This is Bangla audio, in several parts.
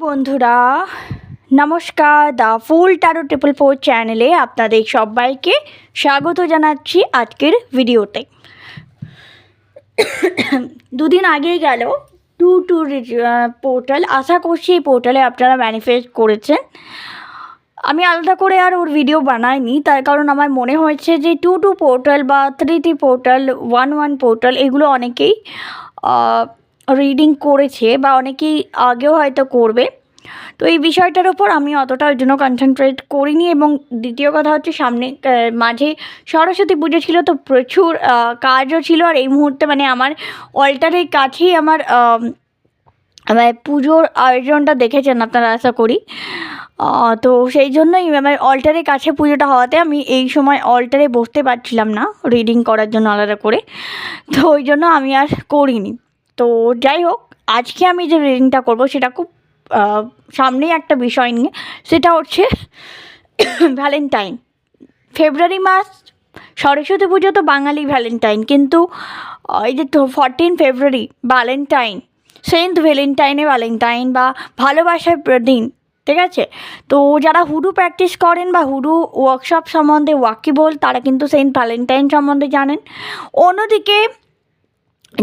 বন্ধুরা, নমস্কার। দ্য ফুল ট্যারো 444 চ্যানেলে আপনাদের সবাইকে স্বাগত জানাচ্ছি আজকের ভিডিওতে। দুদিন আগেই গেল টু পোর্টাল। আশা করছি এই পোর্টালে আপনারা ম্যানিফেস্ট করেছেন। আমি আলাদা করে আর ওর ভিডিও বানাইনি, তার কারণ আমার মনে হয়েছে যে টু পোর্টাল বা 3 পোর্টাল, 1 পোর্টাল এগুলো অনেকেই রিডিং করেছে বা অনেকেই আগেও হয়তো করবে। তো এই বিষয়টার ওপর আমি অতটা ওই জন্য কনসেন্ট্রেট করিনি। এবং দ্বিতীয় কথা হচ্ছে, সামনে মাঝে সরস্বতী পুজো ছিল, তো প্রচুর কাজও ছিল। আর এই মুহূর্তে মানে আমার অল্টারের কাছেই আমার পুজোর আয়োজনটা দেখেছেন আপনারা আশা করি। তো সেই জন্যই আমার অল্টারের কাছে পুজোটা হওয়াতে আমি এই সময় অল্টারে বসতে পারছিলাম না রিডিং করার জন্য আলাদা করে, তো ওই জন্য আমি আর করিনি। তো যাই হোক, আজকে আমি যে রিডিংটা করবো সেটা খুব সামনেই একটা বিষয় নিয়ে, সেটা হচ্ছে ভ্যালেন্টাইন। ফেব্রুয়ারি মাস, সরস্বতী পুজো তো বাঙালি ভ্যালেন্টাইন, কিন্তু এই যে 14 ফেব্রুয়ারি ভ্যালেন্টাইন, সেন্ট ভ্যালেন্টাইনে ভ্যালেন্টাইন বা ভালোবাসার দিন, ঠিক আছে? তো যারা হুডু প্র্যাকটিস করেন বা হুডু ওয়ার্কশপ সম্বন্ধে ওয়াকিবল, তারা কিন্তু সেন্ট ভ্যালেন্টাইন সম্বন্ধে জানেন। অন্যদিকে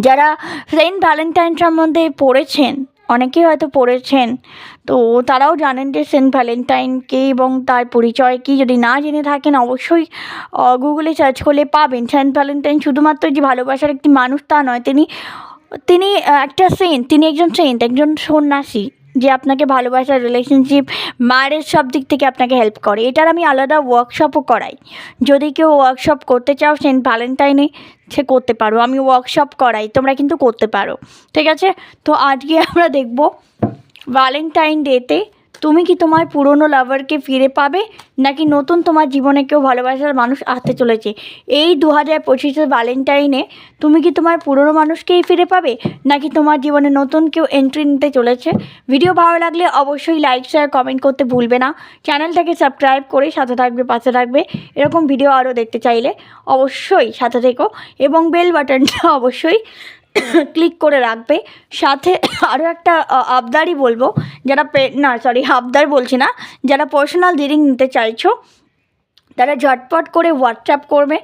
যারা সেন্ট ভ্যালেন্টাইন সম্বন্ধে পড়েছেন, অনেকেই হয়তো পড়েছেন, তো তারাও জানেন যে সেন্ট ভ্যালেন্টাইনকে এবং তার পরিচয় কী। যদি না জেনে থাকেন, অবশ্যই গুগলে সার্চ করলে পাবেন। সেন্ট ভ্যালেন্টাইন শুধুমাত্র যে ভালোবাসার একটি মানুষ তা নয়, তিনি একটা সেন্ট, তিনি একজন সেন্ট, একজন সন্ন্যাসী, যে আপনাকে ভালোবাসার, রিলেশনশিপ, ম্যারেজ সব দিক থেকে আপনাকে হেল্প করে। এটার আমি আলাদা ওয়ার্কশপও করাই। যদি কেউ ওয়ার্কশপ করতে চাও সেন্ট ভ্যালেন্টাইনে, সে করতে পারো। আমি ওয়ার্কশপ করাই, তোমরা কিন্তু করতে পারো, ঠিক আছে? তো আজকে আমরা দেখব ভ্যালেন্টাইন ডেতে তুমি কি তোমার পুরনো লাভারকে ফিরে পাবে, নাকি নতুন তোমার জীবনে কেউ ভালোবাসার মানুষ আসতে চলেছে। এই 2025 ভ্যালেন্টাইনে তুমি কি তোমার পুরনো মানুষকেই ফিরে পাবে, নাকি তোমার জীবনে নতুন কেউ এন্ট্রি নিতে চলেছে। ভিডিও ভালো লাগলে অবশ্যই লাইক, শেয়ার, কমেন্ট করতে ভুলবে না। চ্যানেলটাকে সাবস্ক্রাইব করে সাথে থাকবে, পাশে থাকবে। এরকম ভিডিও আরও দেখতে চাইলে অবশ্যই সাথে থেকো, এবং বেল বাটনটা অবশ্যই ক্লিক করে রাখবে। সাথে আরও একটা আবদারই বলবো, যারা আবদার বলছি না, যারা পার্সোনাল রিডিং নিতে চাইছো তারা ঝটপট করে হোয়াটসঅ্যাপ করবে।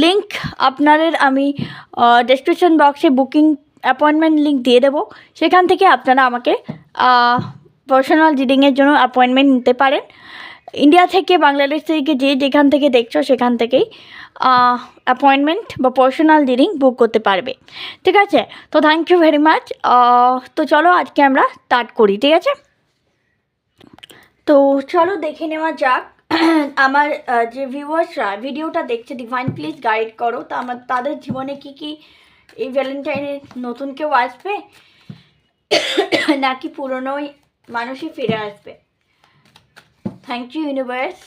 লিঙ্ক আপনাদের আমি ডেসক্রিপশন বক্সে বুকিং অ্যাপয়েন্টমেন্ট লিঙ্ক দিয়ে দেবো, সেখান থেকে আপনারা আমাকে পার্সোনাল রিডিংয়ের জন্য অ্যাপয়েন্টমেন্ট নিতে পারেন। ইন্ডিয়া থেকে, বাংলাদেশ থেকে, যে যেখান থেকে দেখছো সেখান থেকেই অ্যাপয়েন্টমেন্ট বা পার্সোনাল রিডিং বুক করতে পারবে, ঠিক আছে? তো থ্যাংক ইউ ভেরি মাচ। তো চলো আজকে আমরা স্টার্ট করি, ঠিক আছে? তো চলো দেখে নেওয়া যাক আমার যে ভিউয়ার্সরা ভিডিওটা দেখছে, ডিভাইন প্লিজ গাইড করো। তো তাদের জীবনে কি এই ভ্যালেন্টাইনের নতুন কেউ আসবে, নাকি পুরনোই মানুষই ফিরে আসবে। থ্যাংক ইউ ইউনিভার্স,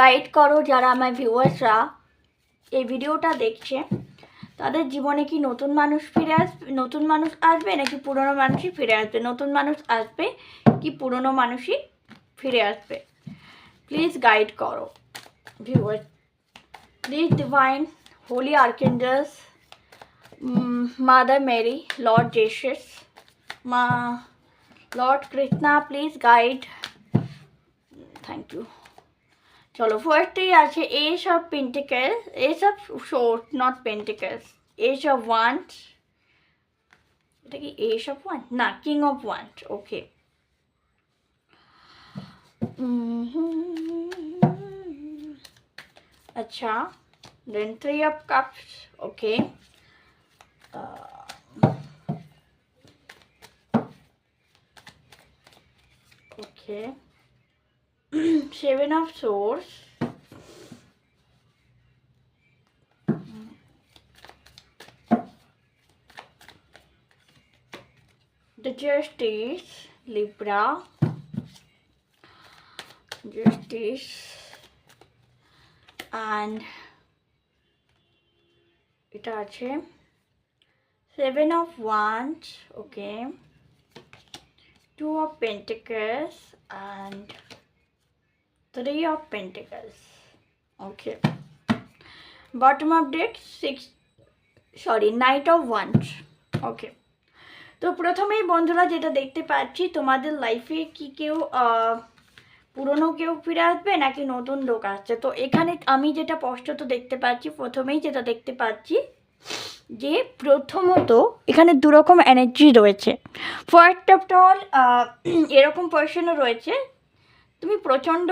গাইড করো যারা আমার ভিউয়ার্সরা এই ভিডিওটা দেখছে, তাদের জীবনে কি নতুন মানুষ ফিরে আসবে, নতুন মানুষ আসবে, নাকি পুরনো মানুষই ফিরে আসবে। নতুন মানুষ আসবে কি পুরনো মানুষই ফিরে আসবে, প্লিজ গাইড করো viewers. Please divine, holy archangels, mother Mary, Lord Jesus, Lord Krishna, please guide. Thank you. চলো ফার্স্টেই আছে ace of pentacles, ace of swords, not pentacles, ace of wand. এটা কি এস অফ ওয়ান্ড? না, কিং অফ ওয়ান্ড। ওকে। আচ্ছা, then 3 of cups. Okay. Okay, 7 of swords, the justice, Libra, justice, and এটা আছে 7 of wands. Okay, 2 of pentacles and 3 of pentacles. Okay, bottom of deck 6, knight of wands. Okay, তো প্রথমেই বন্ধুরা যেটা দেখতে পাচ্ছি, তোমাদের লাইফে কি কেউ পুরনো কেউ ফিরে আসবে নাকি নতুন লোক আসছে। তো এখানে আমি যেটা স্পষ্টত দেখতে পাচ্ছি, প্রথমেই যেটা দেখতে পাচ্ছি যে প্রথমত এখানে দুরকম এনার্জি রয়েছে। ফার্স্ট অফ অল এরকম পার্সনও রয়েছে, তুমি প্রচণ্ড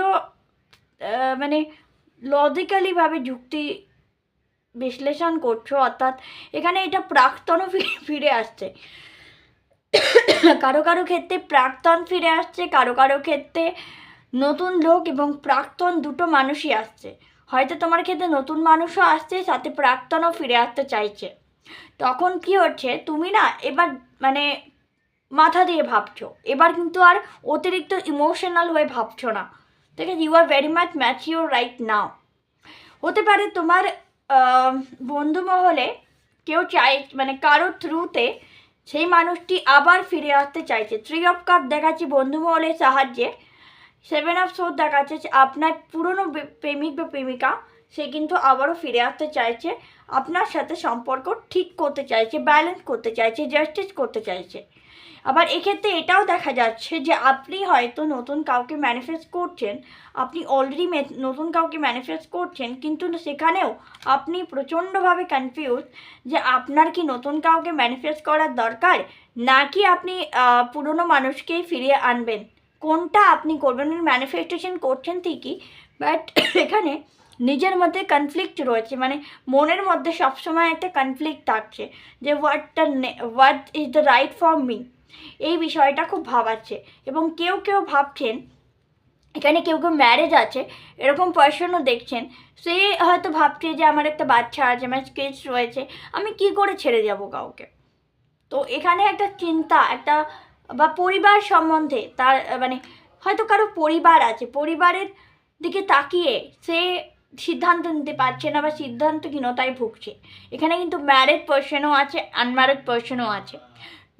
মানে লজিক্যালিভাবে যুক্তি বিশ্লেষণ করছো, অর্থাৎ এখানে এটা প্রাক্তনও ফিরে আসছে। কারো কারো ক্ষেত্রে প্রাক্তন ফিরে আসছে, কারো কারো ক্ষেত্রে নতুন লোক এবং প্রাক্তন দুটো মানুষই আসছে। হয়তো তোমার ক্ষেত্রে নতুন মানুষও আসছে, সাথে প্রাক্তনও ফিরে আসতে চাইছে। তখন কি হচ্ছে, তুমি না এবার মানে মাথা দিয়ে ভাবছো, এবার কিন্তু আর অতিরিক্ত ইমোশনাল হয়ে ভাবছো না, ঠিক আছে? You are very much mature right now. হতে পারে তোমার বন্ধু মহলে কেউ চাই, মানে কারো থ্রুতে সেই মানুষটি আবার ফিরে আসতে চাইছে। 3 অফ কাপ দেখাচ্ছি বন্ধু মহলের সাহায্যে। 7 অফ সোর্ড দেখাচ্ছে আপনার পুরনো প্রেমিক বা প্রেমিকা, সে কিন্তু আবারও ফিরে আসতে চাইছে, আপনার সাথে সম্পর্ক ঠিক করতে চাইছে, ব্যালেন্স করতে চাইছে, জাস্টিস করতে চাইছে। আবার এক্ষেত্রে এটাও দেখা যাচ্ছে যে আপনি হয়তো নতুন কাউকে ম্যানিফেস্ট করছেন, আপনি অলরেডি নতুন কাউকে ম্যানিফেস্ট করছেন, কিন্তু সেখানেও আপনি প্রচণ্ডভাবে কনফিউজ যে আপনার কি নতুন কাউকে ম্যানিফেস্ট করার দরকার, নাকি আপনি পুরনো মানুষকেই ফিরিয়ে আনবেন, কোনটা আপনি করবেন। ম্যানিফেস্টেশন করছেন ঠিকই, বাট এখানে নিজের মধ্যে কনফ্লিক্ট রয়েছে, মানে মনের মধ্যে সবসময় একটা কনফ্লিক্ট থাকছে যে what is the right for me, এই বিষয়টা খুব ভাবাচ্ছে। এবং কেউ কেউ ভাবছেন এখানে কেউ কেউ ম্যারেজ আছে এরকম পার্সনও দেখছেন, সে হয়তো ভাবছে যে আমার একটা বাচ্চা আছে, আমার কিডস রয়েছে, আমি কি করে ছেড়ে যাব কাউকে। তো এখানে একটা চিন্তা, একটা বা পরিবার সম্বন্ধে তার মানে হয়তো কারো পরিবার আছে, পরিবারের দিকে তাকিয়ে সে সিদ্ধান্ত নিতে পারছে না বা সিদ্ধান্তহীনতায় ভুগছে। এখানে কিন্তু ম্যারিড পার্সনও আছে, আনম্যারিড পার্সনও আছে,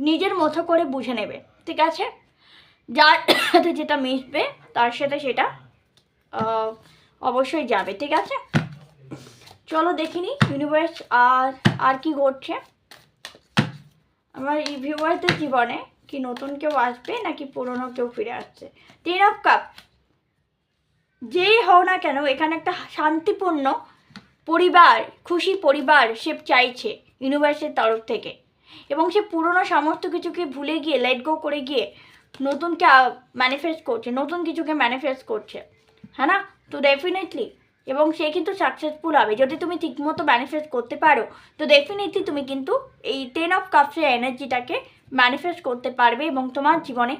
নিজের মতো করে বুঝে নেবে, ঠিক আছে? যার সাথে যেটা মিশবে তার সাথে সেটা অবশ্যই যাবে, ঠিক আছে? চলো দেখিনি ইউনিভার্স আর কি ঘটছে আমার এই ভিউয়ারদের জীবনে, কি নতুন কেউ আসবে নাকি পুরনো কেউ ফিরে আসছে। 10 অফ কাপ, যেই হও না কেন এখানে একটা শান্তিপূর্ণ পরিবার, খুশি পরিবার সে চাইছে ইউনিভার্সের তরফ থেকে, এবং সে পুরনো সমস্ত কিছুকে ভুলে গিয়ে লেট গো করে গিয়ে নতুনকে ম্যানিফেস্ট করছে, নতুন কিছুকে ম্যানিফেস্ট করছে, হ্যাঁ না? তো ডেফিনেটলি, এবং সে কিন্তু সাকসেসফুল হবে যদি তুমি ঠিকমতো ম্যানিফেস্ট করতে পারো। তো ডেফিনেটলি তুমি কিন্তু এই 10 অফ কাপসের এনার্জিটাকে ম্যানিফেস্ট করতে পারবে এবং তোমার জীবনে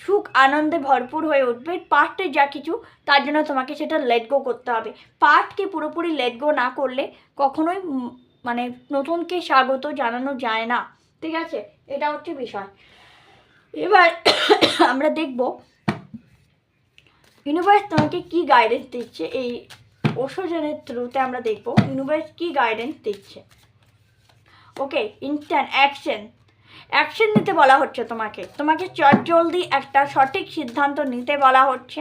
সুখ আনন্দে ভরপুর হয়ে উঠবে। পাস্টের যা কিছু, তার জন্য তোমাকে সেটা লেট গো করতে হবে। পাস্টকে পুরোপুরি লেট গো না করলে কখনোই মানে নতুনকে স্বাগত জানানো যায় না, ঠিক আছে? এটা হচ্ছে বিষয়। এবার আমরা দেখব ইউনিভার্স তোমাকে কি গাইডেন্স দিচ্ছে, এই ওষুধের থ্রুতে আমরা দেখব ইউনিভার্স কি গাইডেন্স দিচ্ছে। ওকে, ইনস্ট্যান্ট অ্যাকশন নিতে বলা হচ্ছে তোমাকে চটজলদি একটা সঠিক সিদ্ধান্ত নিতে বলা হচ্ছে।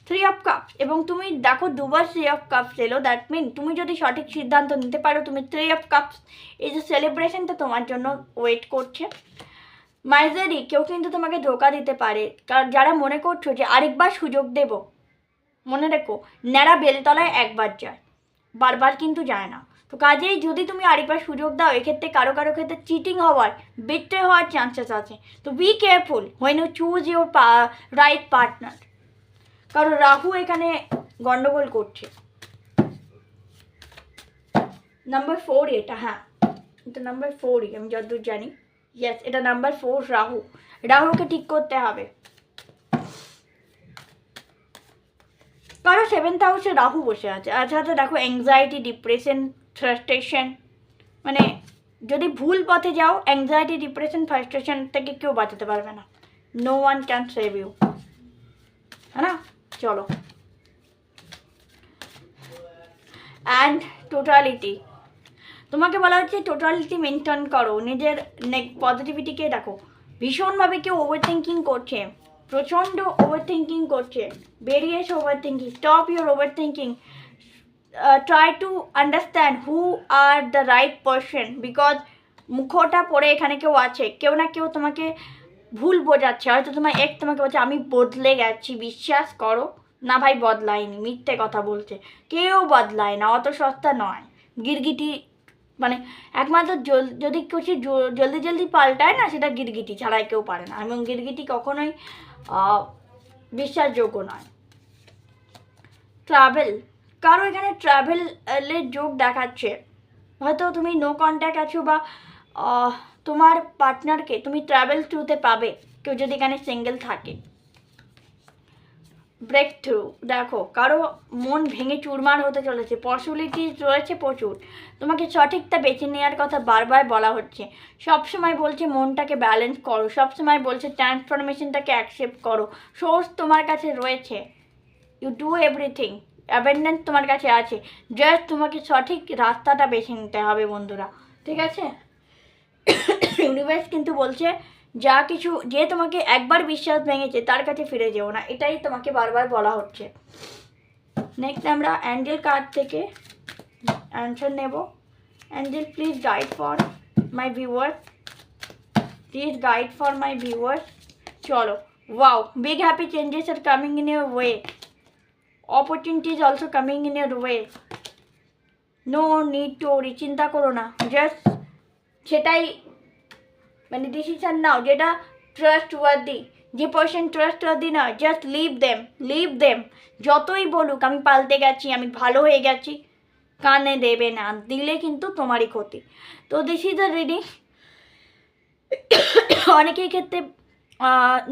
3 অফ কাপস, এবং তুমি দেখো দুবার 3 অফ কাপস এলো, দ্যাট মিন তুমি যদি সঠিক সিদ্ধান্ত নিতে পারো, তুমি 3 অফ কাপস, এই যে সেলিব্রেশনটা তোমার জন্য ওয়েট করছে। মাইজারি, কেউ কিন্তু তোমাকে ধোকা দিতে পারে, কারণ যারা মনে করছো যে আরেকবার সুযোগ দেব, মনে রেখো ন্যাড়া বেলতলায় একবার যায়, বারবার কিন্তু যায় না। তো কাজেই যদি তুমি আরেকবার সুযোগ দাও, এক্ষেত্রে কারো কারো ক্ষেত্রে চিটিং হওয়ার, বিট্রে হওয়ার চান্সেস আছে। তো be careful when you choose your right partner, কারণ রাহু এখানে গন্ডগোল করছে। নাম্বার 4 এটা, হ্যাঁ এটা নাম্বার 4ই আমি যতদূর জানি। ইয়েস, এটা নাম্বার 4 রাহুকে ঠিক করতে হবে, কারো 7th হাউসে রাহু বসে আছে। আচ্ছা দেখো, অ্যাংজাইটি, ডিপ্রেশন, ফ্রাস্ট্রেশন, মানে যদি ভুল পথে যাও, অ্যাংজাইটি, ডিপ্রেশন, ফ্রাস্ট্রেশন থেকে কেউ বাঁচাতে পারবে না। No one can save you, হ্যাঁ না? চলো, অ্যান্ড টোটালিটি, তোমাকে বলা হচ্ছে টোটালিটি মেনটেন করো, নিজের পজিটিভিটিকে দেখো। ভীষণভাবে কেউ ওভার থিঙ্কিং করছে, প্রচণ্ড ওভার থিঙ্কিং করছে, বেরিয়ে এসে over thinking, stop your over thinking, try to understand who are the right person, because মুখোটা পরে এখানে কেউ আছে, কেউ না কেউ তোমাকে ভুল বোঝাচ্ছে। হয়তো তোমার তোমাকে বলছে আমি বদলে গেছি, বিশ্বাস করো না ভাই, বদলায়নি, মিথ্যে কথা বলছে, কেউ বদলায় না, অত সস্তা নয়। গিরগিটি মানে একমাত্র যদি কিছু জলদি জলদি পাল্টায় না, সেটা গিরগিটি ছাড়াই কেউ পারে না, এবং গিরগিটি কখনোই বিশ্বাসযোগ্য নয়। ট্রাভেল, কারো এখানে ট্রাভেলের যোগ দেখাচ্ছে। হয়তো তুমি নো কন্ট্যাক্ট আছো, বা তোমার পার্টনারকে তুমি ট্রাভেল থ্রুতে পাবে, কেউ যদি এখানে সিঙ্গেল থাকে। ব্রেক থ্রু, দেখো কারো মন ভেঙে চুরমার হতে চলেছে, পসিবিলিটি রয়েছে প্রচুর। তোমাকে সঠিকটা বেছে নেওয়ার কথা বারবার বলা হচ্ছে, সবসময় বলছে মনটাকে ব্যালেন্স করো, সবসময় বলছে ট্রান্সফরমেশনটাকে অ্যাকসেপ্ট করো। সোর্স তোমার কাছে রয়েছে, ইউ ডু এভরিথিং, অ্যাবেন্ডেন্স তোমার কাছে আছে, জাস্ট তোমাকে সঠিক রাস্তাটা বেছে নিতে হবে বন্ধুরা, ঠিক আছে? ইউনিভার্স কিন্তু বলছে যা কিছু, যে তোমাকে একবার বিশ্বাস ভেঙেছে তার কাছে ফিরে যেও না, এটাই তোমাকে বারবার বলা হচ্ছে। নেক্সট আমরা অ্যাঞ্জেল কার্ড থেকে অ্যান্সার নেব। Angel please guide for my viewers, please guide for my viewers. চলো, wow, big happy changes are coming in your way, opportunities also coming in your way, no need to worry, চিন্তা করো না, জাস্ট সেটাই মানে ডিসিশন নাও যেটা ট্রাস্টওয়ার্দি। যে পার্সন ট্রাস্টওয়ার্দি না, জাস্ট লিভ দেম। যতই বলুক আমি পাল্টে গেছি, আমি ভালো হয়ে গেছি, কানে দেবে না, দিলে কিন্তু তোমারই ক্ষতি। তো দিস ইজ দ্য রিডিং। অনেকের ক্ষেত্রে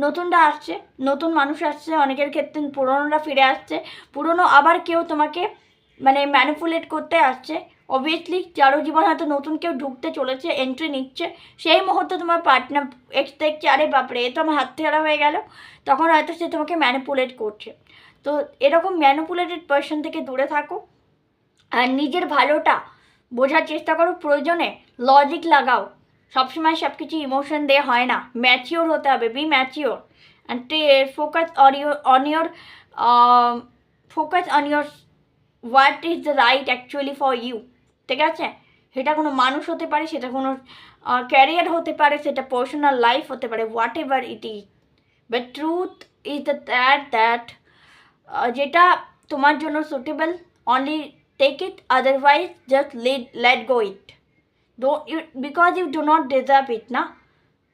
নতুনরা আসছে, নতুন মানুষ আসছে, অনেকের ক্ষেত্রে পুরনোরা ফিরে আসছে, পুরনো আবার কেউ তোমাকে মানে ম্যানিপুলেট করতে আসছে। অবভিয়াসলি যারও জীবন হয়তো নতুন কেউ ঢুকতে চলেছে, এন্ট্রি নিচ্ছে, সেই মুহূর্তে তোমার পার্টনার এক্স দেখছে, আরে বাপরে এ তো আমার হাতছাড়া হয়ে গেল, তখন হয়তো সে তোমাকে ম্যানিপুলেট করছে। তো এরকম ম্যানিপুলেটেড পার্সন থেকে দূরে থাকো, আর নিজের ভালোটা বোঝার চেষ্টা করো, প্রয়োজনে লজিক লাগাও, সবসময় সব কিছু ইমোশন দিয়ে হয় না, ম্যাচিওর হতে হবে, be mature and focus on your focus on your what is the right actually for you, ঠিক আছে? সেটা কোনো মানুষ হতে পারে, সেটা কোনো ক্যারিয়ার হতে পারে, সেটা পার্সোনাল লাইফ হতে পারে, what ever it is, but truth is that যেটা তোমার জন্য suitable, only take it, otherwise just let go it, don't you, because you do not deserve it না।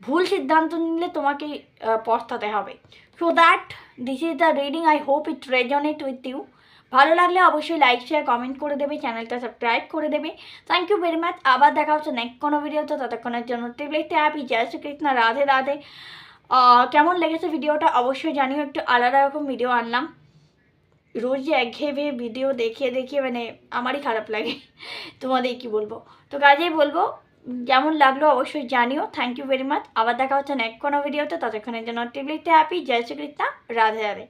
ভুল সিদ্ধান্ত নিলে তোমাকে পস্তাতে হবে। So that this is the reading, I hope it resonate with you. ভালো লাগলে অবশ্যই লাইক শেয়ার কমেন্ট করে দেবে, চ্যানেলটা সাবস্ক্রাইব করে দেবে। থ্যাংক ইউ ভেরি মাচ, আবার দেখা হচ্ছে নেক্সট কোনো ভিডিওতে, ততক্ষণের জন্য টিপলিতে হ্যাপি, জয় শ্রীকৃষ্ণ, রাধে রাধে। কেমন লেগেছে ভিডিওটা অবশ্যই জানিও, একটু আলাদা রকম ভিডিও আনলাম, রোজ যে একঘেয়ে ভিডিও দেখিয়ে দেখিয়ে মানে আমারই খারাপ লাগে, তোমাদের কি বলবো। তো কাজেই বলবো কেমন লাগলো অবশ্যই জানিও। থ্যাংক ইউ ভেরি মাচ, আবার দেখা হচ্ছে নেক্সট কোনো ভিডিওতে, ততক্ষণের জন্য টিপলিতে হ্যাপি, জয় শ্রীকৃষ্ণ, রাধে রাধে।